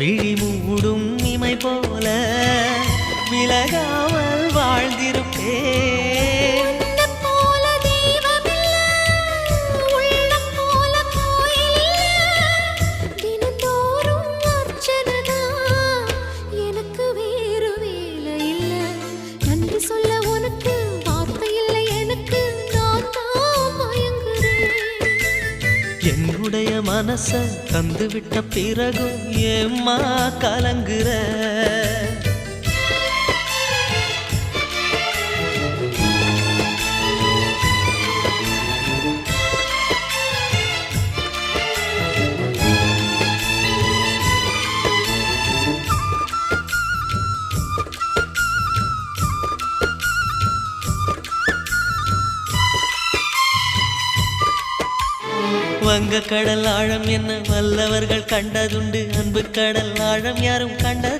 விழி மூடும் இமை போல விலகாமல் வாழ்ந்திருப்பேன். உன்னைப் போல தெய்வமில்ல, உள்ளம் போல கோயிலில்ல. தினந்தோறும் அர்ச்சனைதான், எனக்கு வேறு வேலை இல்ல. நன்றி சொல்ல உனக்கு வார்த்தை இல்லை எனக்கு, நான் தான் மயங்குறேன். என்னுடைய மனச தந்துவிட்ட பிறகும் ஏம்மா கலங்குற? வங்க கடல் ஆழம் என்ன வல்லவர்கள் கண்டதுண்டு, அன்பு கடல் ஆழம் யாரும் கண்ட